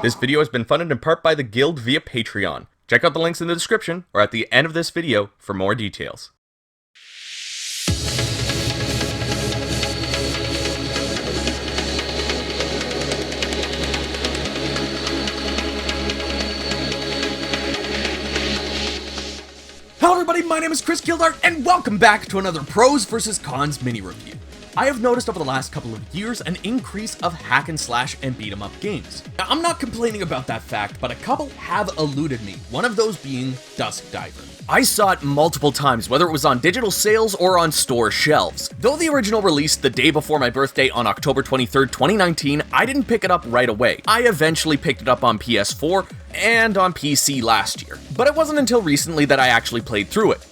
This video has been funded in part by the Guild via Patreon. Check out the links in the description or at the end of this video for more details. Hello everybody, my name is Gildart, and welcome back to another Pros vs. Cons mini review. I have noticed over the last couple of years an increase of hack and slash and beat 'em up games. Now, I'm not complaining about that fact, but a couple have eluded me, one of those being Dusk Diver. I saw it multiple times, whether it was on digital sales or on store shelves. Though the original released the day before my birthday on October 23rd, 2019, I didn't pick it up right away. I eventually picked it up on PS4 and on PC last year, but it wasn't until recently that I actually played through it.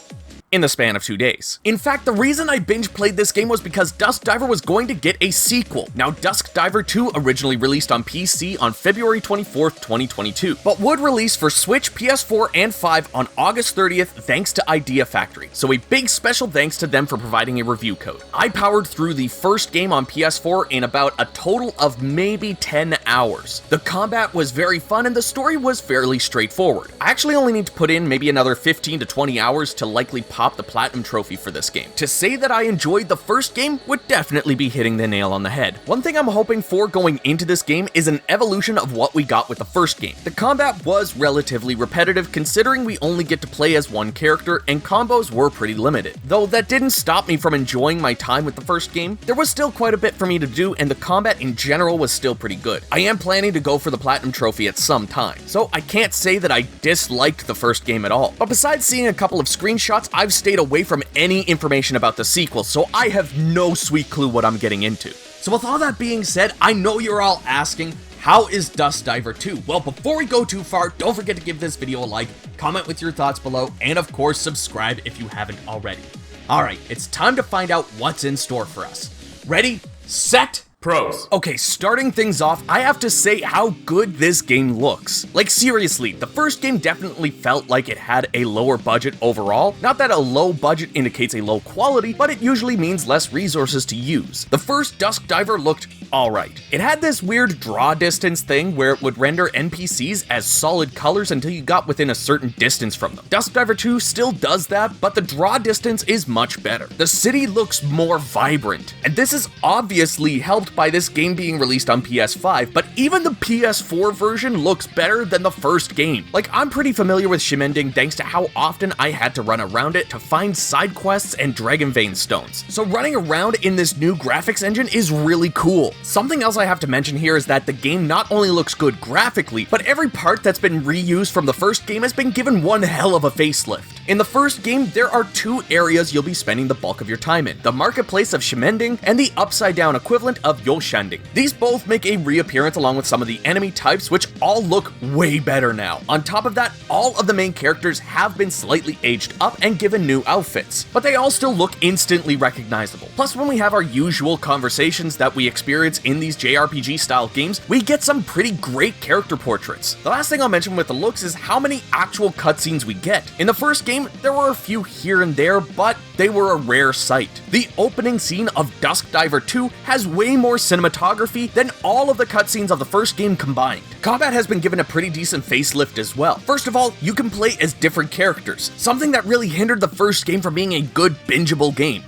In the span of 2 days. In fact, the reason I binge played this game was because Dusk Diver was going to get a sequel. Now, Dusk Diver 2 originally released on PC on February 24th, 2022, but would release for Switch, PS4, and 5 on August 30th thanks to Idea Factory, so a big special thanks to them for providing a review code. I powered through the first game on PS4 in about a total of maybe 10 hours. The combat was very fun and the story was fairly straightforward. I actually only need to put in maybe another 15 to 20 hours to likely pop the platinum trophy for this game. To say that I enjoyed the first game would definitely be hitting the nail on the head. One thing I'm hoping for going into this game is an evolution of what we got with the first game. The combat was relatively repetitive considering we only get to play as one character and combos were pretty limited. Though that didn't stop me from enjoying my time with the first game, there was still quite a bit for me to do and the combat in general was still pretty good. I am planning to go for the platinum trophy at some time, so I can't say that I disliked the first game at all. But besides seeing a couple of screenshots, I've stayed away from any information about the sequel, so I have no sweet clue what I'm getting into. So with all that being said, I know you're all asking, how is Dusk Diver 2? Well, before we go too far, don't forget to give this video a like, comment with your thoughts below, and of course subscribe if you haven't already. Alright, it's time to find out what's in store for us. Ready, set, Pros. Okay, starting things off, I have to say how good this game looks. Like seriously, the first game definitely felt like it had a lower budget overall. Not that a low budget indicates a low quality, but it usually means less resources to use. The first Dusk Diver looked alright. It had this weird draw distance thing where it would render NPCs as solid colors until you got within a certain distance from them. Dusk Diver 2 still does that, but the draw distance is much better. The city looks more vibrant, and this is obviously helped by this game being released on PS5, but even the PS4 version looks better than the first game. Like, I'm pretty familiar with Shimending thanks to how often I had to run around it to find side quests and Dragon Vein stones. So running around in this new graphics engine is really cool. Something else I have to mention here is that the game not only looks good graphically, but every part that's been reused from the first game has been given one hell of a facelift. In the first game, there are two areas you'll be spending the bulk of your time in: the marketplace of Shimending and the upside down equivalent of Yoshanding. These both make a reappearance along with some of the enemy types, which all look way better now. On top of that, all of the main characters have been slightly aged up and given new outfits, but they all still look instantly recognizable. Plus, when we have our usual conversations that we experience in these JRPG style games, we get some pretty great character portraits. The last thing I'll mention with the looks is how many actual cutscenes we get. In the first game, there were a few here and there, but they were a rare sight. The opening scene of Dusk Diver 2 has way more cinematography than all of the cutscenes of the first game combined. Combat has been given a pretty decent facelift as well. First of all, you can play as different characters, something that really hindered the first game from being a good bingeable game.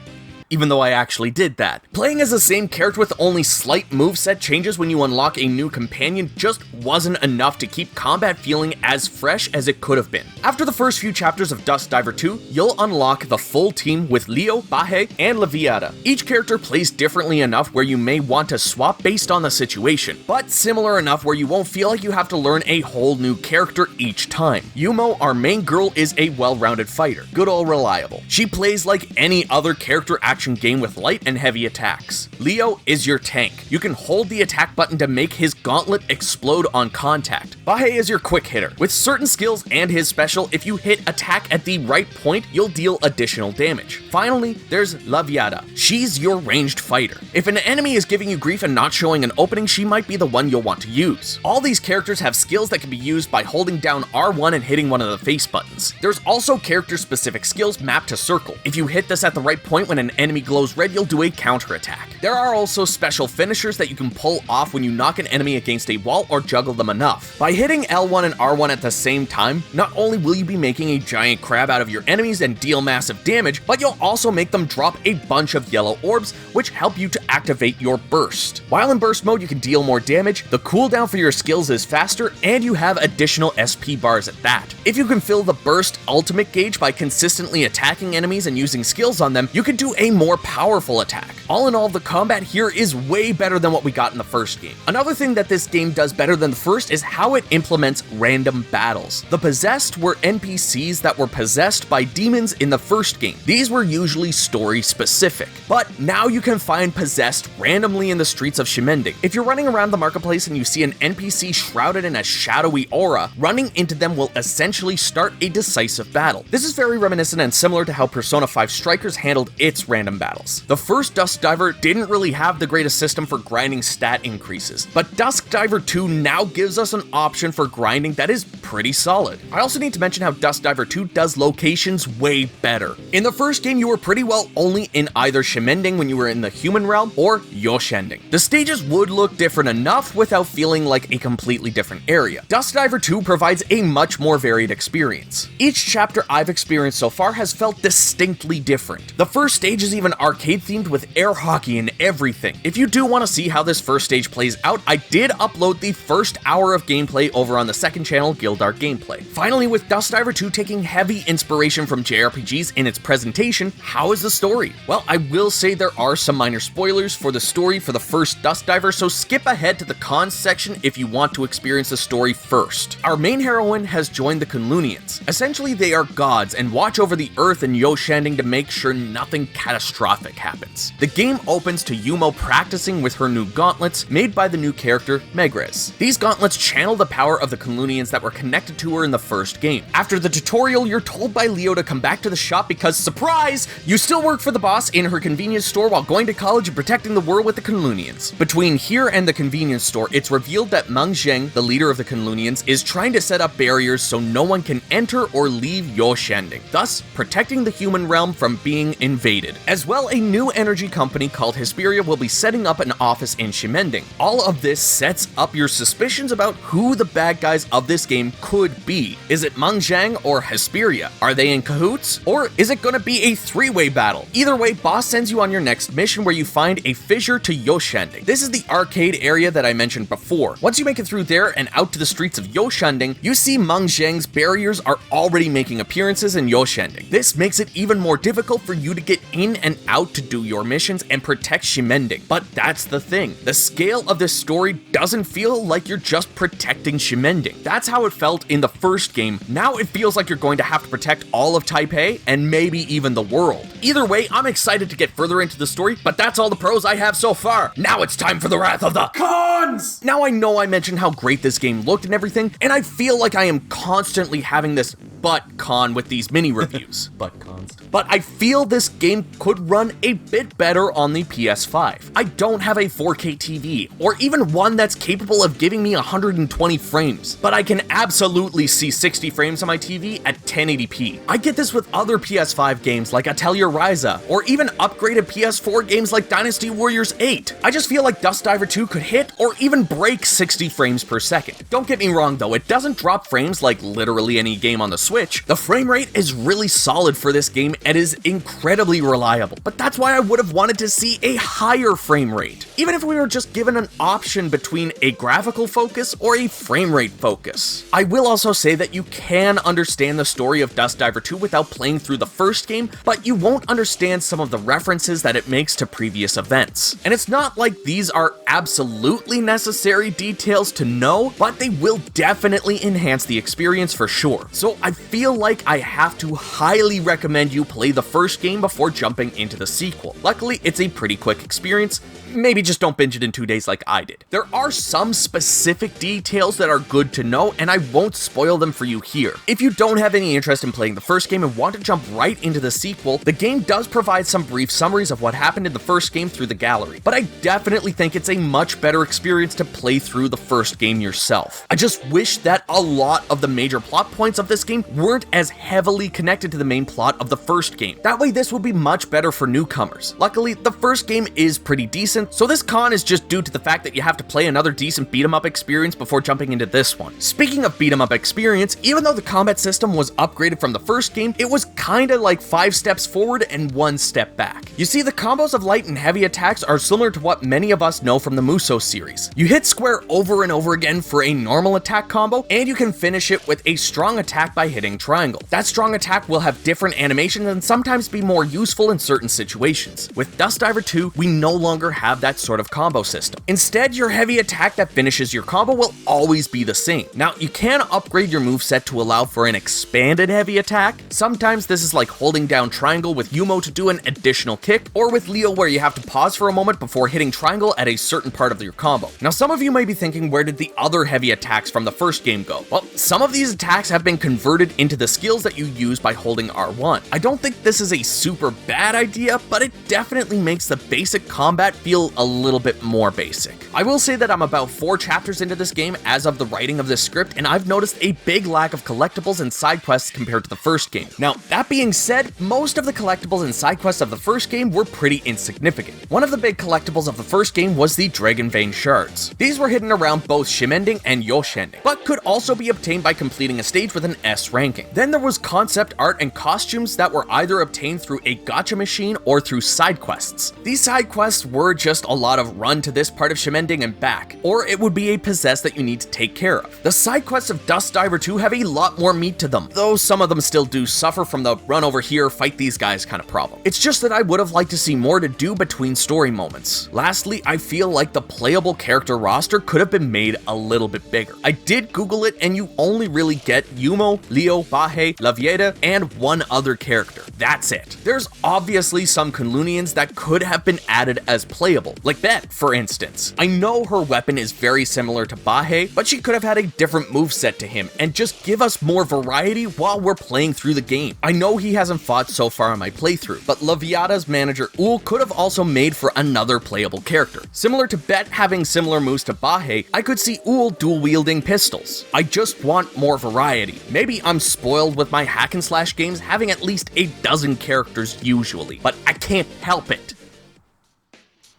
Even though I actually did that. Playing as the same character with only slight moveset changes when you unlock a new companion just wasn't enough to keep combat feeling as fresh as it could have been. After the first few chapters of Dusk Diver 2, you'll unlock the full team with Leo, Bahe, and Leviata. Each character plays differently enough where you may want to swap based on the situation, but similar enough where you won't feel like you have to learn a whole new character each time. Yumo, our main girl, is a well-rounded fighter, good old reliable. She plays like any other character action game with light and heavy attacks. Leo is your tank. You can hold the attack button to make his gauntlet explode on contact. Bahe is your quick hitter. With certain skills and his special, if you hit attack at the right point, you'll deal additional damage. Finally, there's Leviata. She's your ranged fighter. If an enemy is giving you grief and not showing an opening, she might be the one you'll want to use. All these characters have skills that can be used by holding down R1 and hitting one of the face buttons. There's also character-specific skills mapped to circle. If you hit this at the right point when an enemy glows red, you'll do a counter attack. There are also special finishers that you can pull off when you knock an enemy against a wall or juggle them enough. By hitting L1 and R1 at the same time, not only will you be making a giant crab out of your enemies and deal massive damage, but you'll also make them drop a bunch of yellow orbs, which help you to activate your burst. While in burst mode, you can deal more damage, the cooldown for your skills is faster, and you have additional SP bars at that. If you can fill the burst ultimate gauge by consistently attacking enemies and using skills on them, you can do a more powerful attack. All in all, the combat here is way better than what we got in the first game. Another thing that this game does better than the first is how it implements random battles. The possessed were NPCs that were possessed by demons in the first game. These were usually story specific, but now you can find possessed randomly in the streets of Shimending. If you're running around the marketplace and you see an NPC shrouded in a shadowy aura, running into them will essentially start a decisive battle. This is very reminiscent and similar to how Persona 5 Strikers handled its random battles. The first Dusk Diver didn't really have the greatest system for grinding stat increases, but Dusk Diver 2 now gives us an option for grinding that is pretty solid. I also need to mention how Dusk Diver 2 does locations way better. In the first game, you were pretty well only in either Shimending when you were in the human realm or Yoshending. The stages would look different enough without feeling like a completely different area. Dusk Diver 2 provides a much more varied experience. Each chapter I've experienced so far has felt distinctly different. The first stage is even arcade themed with air hockey and everything. If you do want to see how this first stage plays out, I did upload the first hour of gameplay over on the second channel, Gildart Gameplay. Finally, with Dusk Diver 2 taking heavy inspiration from JRPGs in its presentation, how is the story? Well, I will say there are some minor spoilers for the story for the first Dusk Diver, so skip ahead to the cons section if you want to experience the story first. Our main heroine has joined the Kunlunians. Essentially, they are gods and watch over the earth and Yoshending to make sure nothing catastrophic happens. The game opens to Yumo practicing with her new gauntlets made by the new character Megrez. These gauntlets channel the power of the Kunlunians that were connected to her in the first game. After the tutorial, you're told by Leo to come back to the shop because, surprise, you still work for the boss in her convenience store while going to college and protecting the world with the Kunlunians. Between here and the convenience store, it's revealed that Meng Zheng, the leader of the Kunlunians, is trying to set up barriers so no one can enter or leave Yoshending, thus protecting the human realm from being invaded. As well, a new energy company called Hesperia will be setting up an office in Shimending. All of this sets up your suspicions about who the bad guys of this game could be. Is it Meng Zheng or Hesperia? Are they in cahoots? Or is it gonna be a three-way battle? Either way, boss sends you on your next mission where you find a fissure to Yoshending. This is the arcade area that I mentioned before. Once you make it through there and out to the streets of Yoshending, you see Meng Zheng's barriers are already making appearances in Yoshending. This makes it even more difficult for you to get in and out to do your missions and protect Shimending. But that's the thing. The scale of this story doesn't feel like you're just protecting Shimending. That's how it felt in the first game. Now it feels like you're going to have to protect all of Taipei and maybe even the world. Either way, I'm excited to get further into the story, but that's all the pros I have so far. Now it's time for the wrath of the cons! Now I know I mentioned how great this game looked and everything, and I feel like I am constantly having this butt con with these mini reviews. Butt cons. But I feel this game could run a bit better on the PS5. I don't have a 4K TV, or even one that's capable of giving me 120 frames, but I can absolutely see 60 frames on my TV at 1080p. I get this with other PS5 games like Atelier Ryza, or even upgraded PS4 games like Dynasty Warriors 8. I just feel like Dusk Diver 2 could hit or even break 60 frames per second. Don't get me wrong though, it doesn't drop frames like literally any game on the Switch. The frame rate is really solid for this game and is incredibly reliable, but that's why I would have wanted to see a higher frame rate. Even if we were just given an option between a graphical focus or a frame rate focus. I will also say that you can understand the story of Dusk Diver 2 without playing through the first game, but you won't understand some of the references that it makes to previous events. And it's not like these are absolutely necessary details to know, but they will definitely enhance the experience for sure. So I feel like I have to highly recommend you play the first game before jumping into the sequel. Luckily, it's a pretty quick experience, maybe just don't binge it in 2 days like I did. There are some specific details that are good to know, and I won't spoil them for you here. If you don't have any interest in playing the first game and want to jump right into the sequel, the game does provide some brief summaries of what happened in the first game through the gallery, but I definitely think it's a much better experience to play through the first game yourself. I just wish that a lot of the major plot points of this game weren't as heavily connected to the main plot of the first game. That way this would be much better for newcomers. Luckily, the first game is pretty decent, so this con is just due to the fact that you have to play another decent beat-em-up experience before jumping into this one. Speaking of beat-em-up experience, even though the combat system was upgraded from the first game, it was kinda like 5 steps forward and 1 step back. You see, the combos of light and heavy attacks are similar to what many of us know from the Musou series. You hit square over and over again for a normal attack combo, and you can finish it with a strong attack by hitting triangle. That strong attack will have different animations and sometimes be more useful in certain situations. With Dusk Diver 2, we no longer have that sort of combo system. Instead, your heavy attack that finishes your combo will always be the same. Now, you can upgrade your moveset to allow for an expanded heavy attack. Sometimes this is like holding down triangle with Yumo to do an additional kick, or with Leo where you have to pause for a moment before hitting triangle at a certain part of your combo. Now, some of you may be thinking, where did the other heavy attacks from the first game go? Well, some of these attacks have been converted into the skills that you use by holding R1. I don't think this is a super bad idea, but it definitely makes the basic combat feel a little bit more basic. I will say that I'm about 4 chapters into this game as of the writing of this script, and I've noticed a big lack of collectibles and side quests compared to the first game. Now, that being said, most of the collectibles and side quests of the first game were pretty insignificant. One of the big collectibles of the first game was the Dragon Vein shards. These were hidden around both Shimending and Yoshending, but could also be obtained by completing a stage with an S ranking. Then there was concept art and costumes that were either obtained through a gacha machine or through side quests. These side quests were just a lot of run to this part of Shimending and back, or it would be a possess that you need to take care of. The side quests of Dusk Diver 2 have a lot more meat to them, though some of them still do suffer from the run over here, fight these guys kind of problem. It's just that I would have liked to see more to do between story moments. Lastly, I feel like the playable character roster could have been made a little bit bigger. I did Google it, and you only really get Yumo, Leo, Bahe, Lavieta, and one other character. That's it. There's obviously some Kunlunians that could have been added as playable, like Bet, for instance. I know her weapon is very similar to Bahe, but she could have had a different moveset to him, and just give us more variety while we're playing through the game. I know he hasn't fought so far in my playthrough, but Lavieta's manager Ul could have also made for another playable character. Similar to Bet having similar moves to Bahe, I could see Ul dual-wielding pistols. I just want more variety. Maybe I'm spoiled with my hack and slash games having at least a dozen characters usually, but I can't help it.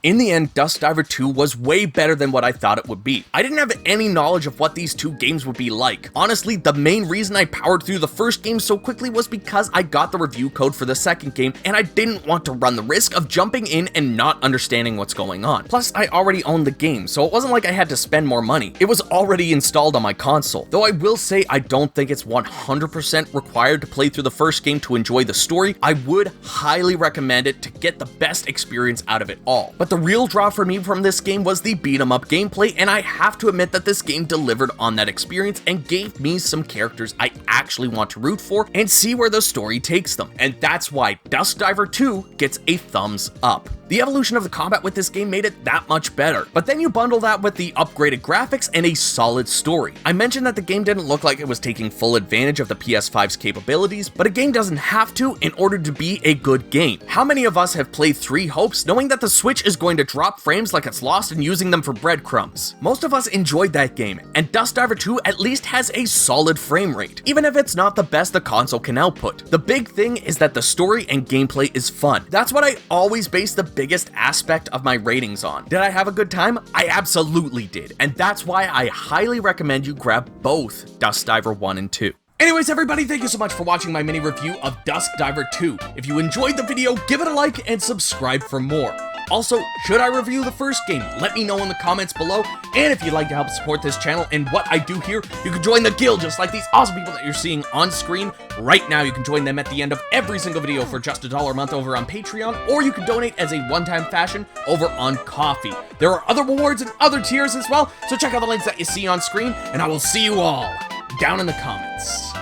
In the end, Dusk Diver 2 was way better than what I thought it would be. I didn't have any knowledge of what these 2 games would be like. Honestly, the main reason I powered through the first game so quickly was because I got the review code for the second game, and I didn't want to run the risk of jumping in and not understanding what's going on. Plus, I already owned the game, so it wasn't like I had to spend more money. It was already installed on my console. Though I will say I don't think it's 100% required to play through the first game to enjoy the story. I would highly recommend it to get the best experience out of it all. But the real draw for me from this game was the beat-em-up gameplay, and I have to admit that this game delivered on that experience and gave me some characters I actually want to root for and see where the story takes them. And that's why Dusk Diver 2 gets a thumbs up. The evolution of the combat with this game made it that much better, but then you bundle that with the upgraded graphics and a solid story. I mentioned that the game didn't look like it was taking full advantage of the PS5's capabilities, but a game doesn't have to in order to be a good game. How many of us have played 3 Hopes knowing that the Switch is going to drop frames like it's lost and using them for breadcrumbs? Most of us enjoyed that game, and Dusk Diver 2 at least has a solid frame rate, even if it's not the best the console can output. The big thing is that the story and gameplay is fun. That's what I always base the biggest aspect of my ratings on. Did I have a good time? I absolutely did, and that's why I highly recommend you grab both Dusk Diver 1 and 2. Anyways, everybody, thank you so much for watching my mini review of Dusk Diver 2. If you enjoyed the video, give it a like and subscribe for more. Also, should I review the first game? Let me know in the comments below, and if you'd like to help support this channel and what I do here, you can join the guild just like these awesome people that you're seeing on screen right now. You can join them at the end of every single video for just $1 a month over on Patreon, or you can donate as a one-time fashion over on Ko-fi. There are other rewards and other tiers as well, so check out the links that you see on screen, and I will see you all down in the comments.